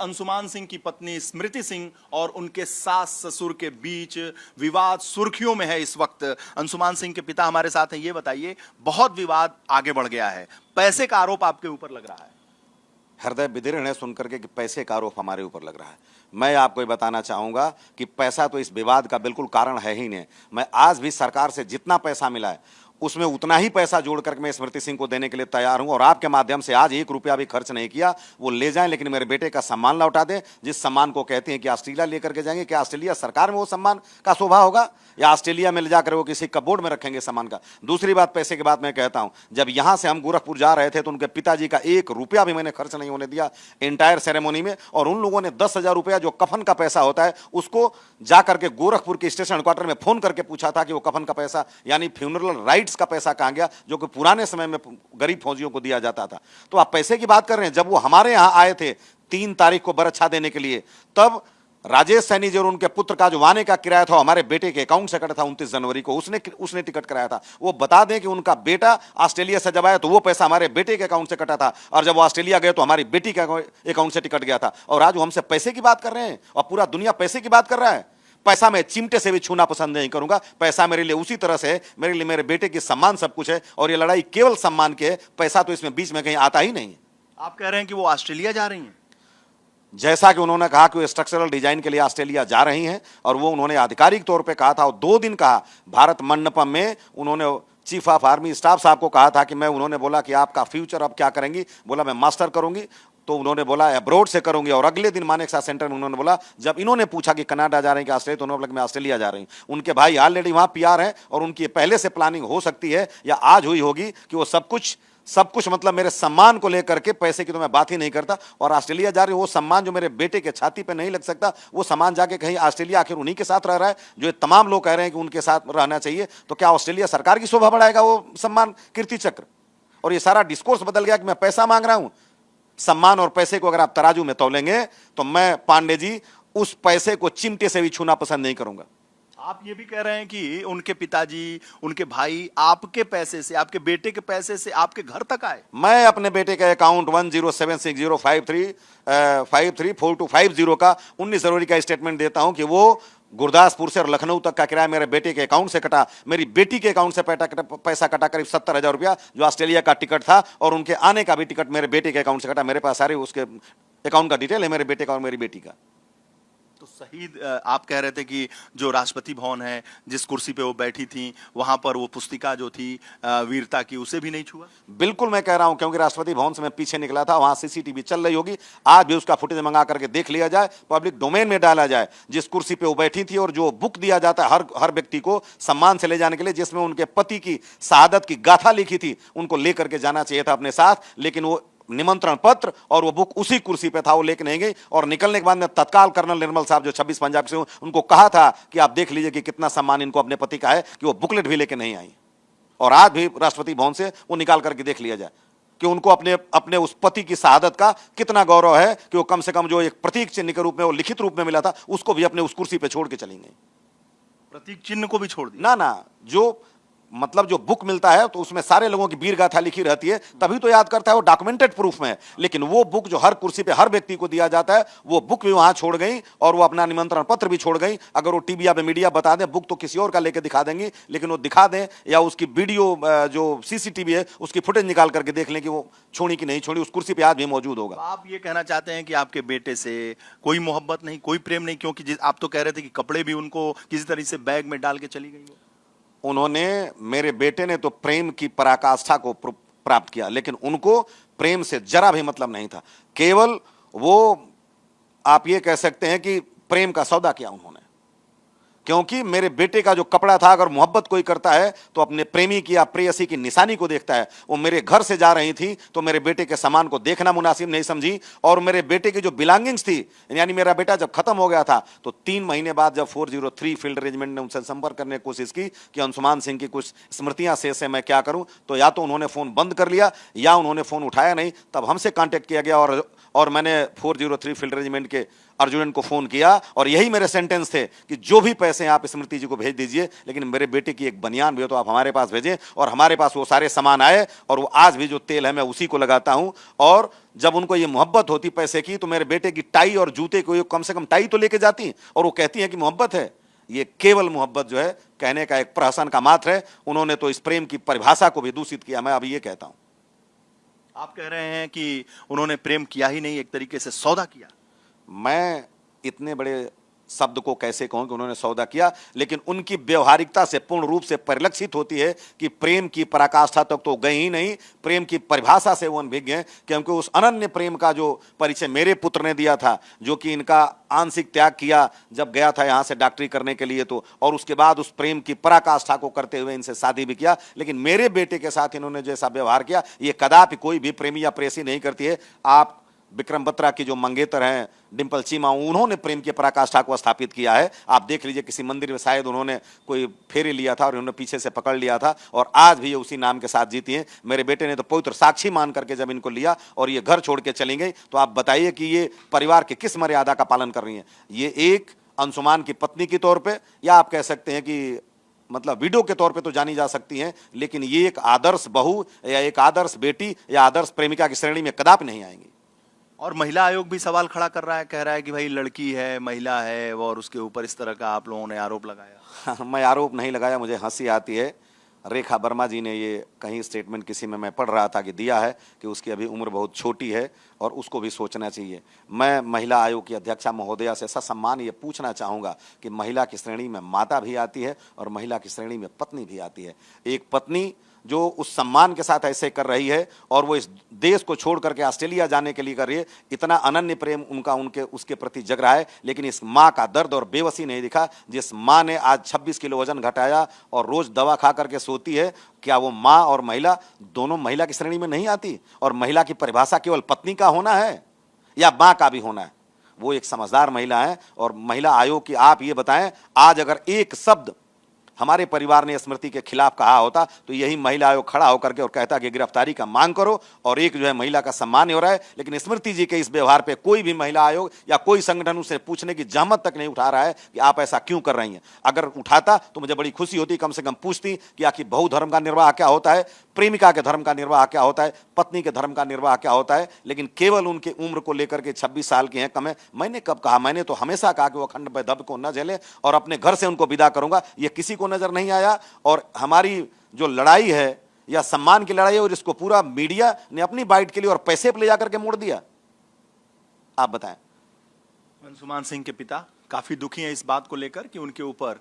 अंशुमान सिंह की पत्नी स्मृति सिंह और उनके सास ससुर के बीच विवाद सुर्खियों में है इस वक्त। अंशुमान सिंह के पिता हमारे साथ हैं। ये बताइए, बहुत विवाद आगे बढ़ गया है, पैसे का आरोप आपके ऊपर लग रहा है। हृदय विदीर्ण है सुनकर के कि पैसे का आरोप हमारे ऊपर लग रहा है। मैं आपको ये बताना चाहूँगा कि पैसा तो इस विवाद का बिल्कुल कारण है ही नहीं। मैं आज भी सरकार से जितना पैसा मिला है उसमें उतना ही पैसा जोड़ करके मैं स्मृति सिंह को देने के लिए तैयार हूं, और आपके माध्यम से आज 1 रुपया भी खर्च नहीं किया। वो ले जाएं लेकिन मेरे बेटे का सम्मान लौटा दें, जिस सम्मान को कहते हैं कि ऑस्ट्रेलिया लेकर के जाएंगे। क्या ऑस्ट्रेलिया सरकार में वो सम्मान का शोभा होगा, या ऑस्ट्रेलिया में ले जाकर वो किसी कपबोर्ड में रखेंगे सम्मान का। दूसरी बात, पैसे की बात मैं कहता हूं, जब यहां से हम गोरखपुर जा रहे थे तो उनके पिताजी का 1 रुपया भी मैंने खर्च नहीं होने दिया एंटायर सेरेमोनी में, और उन लोगों ने 10,000 रुपया जो कफन का पैसा होता है उसको जाकर के गोरखपुर के स्टेशन हेडक्वार्टर में फोन करके पूछा था कि वो कफन का पैसा यानी फ्यूनरल राइट्स का पैसा कहां गया, जो कि पुराने समय में गरीब फौजियों को दिया जाता था। तो आप पैसे की बात कर रहे हैं। जब वो हमारे यहां आए थे 3 तारीख को बरच्छा देने के लिए, तब राजेश सैनी जी और उनके पुत्र का जो आने का किराया था हमारे बेटे के अकाउंट से कटा था 29 जनवरी को। उसने टिकट कराया था। वो बता दें कि उनका बेटा ऑस्ट्रेलिया से जब आया तो वो पैसा हमारे बेटे के अकाउंट से कटा था, और जब वो ऑस्ट्रेलिया गए तो हमारी बेटी के अकाउंट से टिकट गया था। और आज वो हमसे पैसे की बात कर रहे हैं, और पूरा दुनिया पैसे की बात कर रहा है। पैसा मैं चिमटे से भी छूना पसंद नहीं करूंगा। पैसा मेरे लिए उसी तरह से है, मेरे लिए मेरे बेटे की सम्मान सब कुछ है, और ये लड़ाई केवल सम्मान की है। पैसा तो इसमें बीच में कहीं आता ही नहीं है। आप कह रहे हैं कि वो ऑस्ट्रेलिया जा रही हैं? जैसा कि उन्होंने कहा कि वो स्ट्रक्चरल डिजाइन के लिए ऑस्ट्रेलिया जा रही हैं, और वो उन्होंने आधिकारिक तौर पे कहा था, और 2 दिन कहा भारत मंडपम में। उन्होंने चीफ ऑफ आर्मी स्टाफ साहब को कहा था कि मैं, उन्होंने बोला कि आपका फ्यूचर अब क्या करेंगी, बोला मैं मास्टर करूंगी। तो उन्होंने बोला अब्रोड से करूंगी, और अगले दिन मानेकशॉ सेंटर में उन्होंने बोला, जब इन्होंने पूछा कि कनाडा जा रहे हैं कि ऑस्ट्रेलिया, तो उन्होंने बोला कि मैं ऑस्ट्रेलिया जा रही हूं। उनके भाई ऑलरेडी वहां पीआर हैं, और उनकी पहले से प्लानिंग हो सकती है या आज हुई होगी कि वो सब कुछ मतलब मेरे सम्मान को लेकर के, पैसे की तो मैं बात ही नहीं करता, और ऑस्ट्रेलिया जा रही हूं। वो सम्मान जो मेरे बेटे के छाती पे नहीं लग सकता, वो सम्मान जाके कहीं ऑस्ट्रेलिया आखिर उन्हीं के साथ रह रहा है, जो ये तमाम लोग कह रहे हैं कि उनके साथ रहना चाहिए। तो क्या ऑस्ट्रेलिया सरकार की शोभा बढ़ाएगा वो सम्मान, कीर्ति चक्र? और ये सारा डिस्कोर्स बदल गया कि मैं पैसा मांग रहा हूं। सम्मान और पैसे को अगर आप तराजू में तौलेंगे तो मैं, पांडे जी, उस पैसे को चिमटे से भी छूना पसंद नहीं करूंगा। आप ये भी कह रहे हैं कि उनके पिताजी, उनके भाई आपके पैसे से, आपके बेटे के पैसे से आपके घर तक आए? मैं अपने बेटे के अकाउंट 107605353450 का 19 जनवरी का स्टेटमेंट देता हूं कि वो गुरदासपुर से और लखनऊ तक का किराया मेरे बेटे के अकाउंट से कटा। मेरी बेटी के अकाउंट से पैसा कटा करीब 70,000 रुपया, जो ऑस्ट्रेलिया का टिकट था, और उनके आने का भी टिकट मेरे बेटे के अकाउंट से कटा। मेरे पास सारे उसके अकाउंट का डिटेल है, मेरे बेटे का और मेरी बेटी का। तो शहीद, आप कह रहे थे कि जो राष्ट्रपति भवन है, जिस कुर्सी पे वो बैठी थी, वहां पर वो पुस्तिका जो थी वीरता की, उसे भी नहीं छुआ? बिल्कुल मैं कह रहा हूं, क्योंकि राष्ट्रपति भवन से मैं पीछे निकला था, वहां सीसीटीवी चल रही होगी। आज भी उसका फुटेज मंगा करके देख लिया जाए, पब्लिक डोमेन में डाला जाए, जिस कुर्सी पे वो बैठी थी, और जो बुक दिया जाता है हर व्यक्ति को सम्मान से ले जाने के लिए, जिसमें उनके पति की शहादत की गाथा लिखी थी, उनको लेकर के जाना चाहिए था अपने साथ। लेकिन वो निमंत्रण पत्र और वो बुक उसी कुर्सी पे था, वो लेके नहीं गई। और निकलने के बाद में तत्काल कर्नल निर्मल साहब, जो 26 पंजाब से, उनको कहा था कि आप देख लीजिए कि कितना सम्मान इनको अपने पति का है, कि वो बुकलेट भी लेके नहीं आई। और आज भी राष्ट्रपति भवन से वो निकाल करके देख लिया जाए कि उनको अपने उस पति की शहादत का कितना गौरव है, कि वो कम से कम जो एक प्रतीक चिन्ह के रूप में, वो लिखित रूप में मिला था, उसको भी अपने उस कुर्सी पे छोड़ के चली गई। प्रतीक चिन्ह को भी छोड़ दिया? ना, जो मतलब जो बुक मिलता है तो उसमें सारे लोगों की वीर गाथा लिखी रहती है, तभी तो याद करता है, वो डॉक्यूमेंटेड प्रूफ में है। लेकिन वो बुक जो हर कुर्सी पे हर व्यक्ति को दिया जाता है, वो बुक भी वहां छोड़ गई, और वो अपना निमंत्रण पत्र भी छोड़ गई। अगर वो टीवी या मीडिया बता दें, बुक तो किसी और का लेके दिखा देंगी, लेकिन वो दिखा दें या उसकी वीडियो जो सीसीटीवी है उसकी फुटेज निकाल करके देख लें कि वो छोड़ी कि नहीं छोड़ी, उस कुर्सी पे आज भी मौजूद होगा। आप ये कहना चाहते हैं कि आपके बेटे से कोई मोहब्बत नहीं, कोई प्रेम नहीं, क्योंकि आप तो कह रहे थे कि कपड़े भी उनको किसी तरह से बैग में डाल के चली गई? उन्होंने, मेरे बेटे ने तो प्रेम की पराकाष्ठा को प्राप्त किया, लेकिन उनको प्रेम से जरा भी मतलब नहीं था। केवल वो, आप ये कह सकते हैं कि प्रेम का सौदा किया उन्होंने। क्योंकि मेरे बेटे का जो कपड़ा था, अगर मोहब्बत कोई करता है तो अपने प्रेमी की या प्रेयसी की निशानी को देखता है। वो मेरे घर से जा रही थी तो मेरे बेटे के सामान को देखना मुनासिब नहीं समझी, और मेरे बेटे की जो बिलोंगिंग्स थी, यानी मेरा बेटा जब खत्म हो गया था तो 3 महीने बाद जब 403 फील्ड रेजिमेंट ने उनसे संपर्क करने की कोशिश की कि अंशुमान सिंह की कुछ स्मृतियां शेष है, मैं क्या करूं, तो या तो उन्होंने फोन बंद कर लिया या उन्होंने फोन उठाया नहीं। तब हमसे कांटेक्ट किया गया, और मैंने 403 फील्ड रेजिमेंट के अर्जुनन को फोन किया और यही मेरे सेंटेंस थे कि जो भी पैसे आप स्मृति जी को भेज दीजिए, लेकिन मेरे बेटे की एक बनियान भी हो तो आप हमारे पास भेजें। और हमारे पास वो सारे सामान आए और वो आज भी जो तेल है मैं उसी को लगाता हूं। और जब उनको ये मोहब्बत होती पैसे की तो मेरे बेटे की टाई और जूते को कम से कम टाई तो लेके जाती और वो कहती है कि मोहब्बत है। ये केवल मोहब्बत जो है कहने का एक प्रहसन का मात्र है। उन्होंने तो इस प्रेम की परिभाषा को भी दूषित किया। मैं अभी ये कहता हूं, आप कह रहे हैं कि उन्होंने प्रेम किया ही नहीं, एक तरीके से सौदा किया। मैं इतने बड़े शब्द को कैसे कहूं कि उन्होंने सौदा किया, लेकिन उनकी व्यवहारिकता से पूर्ण रूप से परिलक्षित होती है कि प्रेम की पराकाष्ठा तक तो गए ही नहीं, प्रेम की परिभाषा से वो अनभिज्ञ हैं। क्योंकि उस अनन्य प्रेम का जो परिचय मेरे पुत्र ने दिया था, जो कि इनका आंशिक त्याग किया जब गया था यहां से डॉक्टरी करने के लिए, तो और उसके बाद उस प्रेम की पराकाष्ठा को करते हुए इनसे शादी भी किया, लेकिन मेरे बेटे के साथ इन्होंने जैसा व्यवहार किया ये कदापि कोई भी प्रेमी या प्रेसी नहीं करती है। आप विक्रम बत्रा की जो मंगेतर हैं डिंपल चीमा, उन्होंने प्रेम की पराकाष्ठा को स्थापित किया है। आप देख लीजिए किसी मंदिर में शायद उन्होंने कोई फेरे लिया था और उन्होंने पीछे से पकड़ लिया था और आज भी ये उसी नाम के साथ जीती हैं। मेरे बेटे ने तो पवित्र साक्षी मान करके जब इनको लिया और ये घर छोड़ के चली गई, तो आप बताइए कि ये परिवार की किस मर्यादा का पालन कर रही हैं। ये एक अंशुमान की पत्नी के तौर पर, या आप कह सकते हैं कि मतलब वीडियो के तौर पे तो जानी जा सकती हैं, लेकिन ये एक आदर्श बहू या एक आदर्श बेटी या आदर्श प्रेमिका की श्रेणी में कदापि नहीं आएंगी। और महिला आयोग भी सवाल खड़ा कर रहा है, कह रहा है कि भाई लड़की है, महिला है, और उसके ऊपर इस तरह का आप लोगों ने आरोप लगाया। मैं आरोप नहीं लगाया, मुझे हंसी आती है। रेखा वर्मा जी ने ये कहीं स्टेटमेंट किसी में मैं पढ़ रहा था कि दिया है कि उसकी अभी उम्र बहुत छोटी है और उसको भी सोचना चाहिए। मैं महिला आयोग की अध्यक्षा महोदया से ससम्मान ये पूछना चाहूँगा कि महिला की श्रेणी में माता भी आती है और महिला की श्रेणी में पत्नी भी आती है। एक पत्नी जो उस सम्मान के साथ ऐसे कर रही है और वो इस देश को छोड़ करके ऑस्ट्रेलिया जाने के लिए कर रही है, इतना अनन्य प्रेम उनका उसके प्रति जग रहा है, लेकिन इस माँ का दर्द और बेबसी नहीं दिखा। जिस माँ ने आज 26 किलो वजन घटाया और रोज दवा खा करके सोती है, क्या वो माँ और महिला दोनों महिला की श्रेणी में नहीं आती? और महिला की परिभाषा केवल पत्नी का होना है या माँ का भी होना है? वो एक समझदार महिला है। और महिला आयोग की आप ये बताएं, आज अगर एक शब्द हमारे परिवार ने स्मृति के खिलाफ कहा होता तो यही महिला आयोग खड़ा होकर के और कहता कि गिरफ्तारी का मांग करो और एक जो है महिला का सम्मान हो रहा है। लेकिन स्मृति जी के इस व्यवहार पे कोई भी महिला आयोग या कोई संगठन उसे पूछने की जहमत तक नहीं उठा रहा है कि आप ऐसा क्यों कर रही हैं। अगर उठाता तो मुझे बड़ी खुशी होती, कम से कम पूछती कि आखिर बहु धर्म का निर्वाह क्या होता है, प्रेमिका के धर्म का निर्वाह क्या होता है, पत्नी के धर्म का निर्वाह क्या होता है। लेकिन केवल उनकी उम्र को लेकर के 26 साल की हैं, कम है। मैंने कब कहा? मैंने तो हमेशा कहा कि वो अखंड वैधव्य को न झेले और अपने घर से उनको विदा करूंगा। ये किसी को नजर नहीं आया। और हमारी जो लड़ाई है या सम्मान की लड़ाई है, और इसको पूरा मीडिया ने अपनी बाइट के लिए और पैसे पे ले जाकर के मोड़ दिया। आप बताएं। अंशुमान सिंह के पिता काफी दुखी हैं इस बात को लेकर कि उनके ऊपर